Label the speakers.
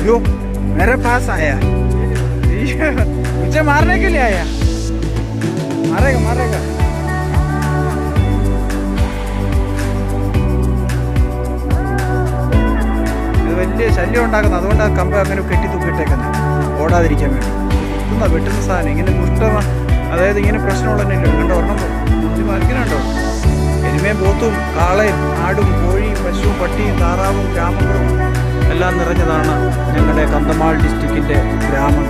Speaker 1: यो मेरे पास आया मुझे मारने के लिए आया मारेगा मारेगा ഇത് വലിയ ശല്യം ഉണ്ടാക്കുന്നത് അതുകൊണ്ടാണ് കമ്പ് അങ്ങനെ കെട്ടി തൂക്കിയിട്ടേക്കുന്നത് ഓടാതിരിക്കാൻ വേണ്ടി വെട്ടുന്ന സാധനം ഇങ്ങനെ അതായത് ഇങ്ങനെ പ്രശ്നമുള്ളതന്നെ കണ്ടോ ഒരെണ്ണം ഇങ്ങനെയുണ്ടോ എരുമയും പോത്തും കാളയും ആടും കോഴിയും പശുവും പട്ടിയും താറാവും ഗ്രാമങ്ങളും എല്ലാം നിറഞ്ഞതാണ് ഞങ്ങളുടെ കന്തമാൾ ഡിസ്ട്രിക്റ്റിൻ്റെ ഗ്രാമം.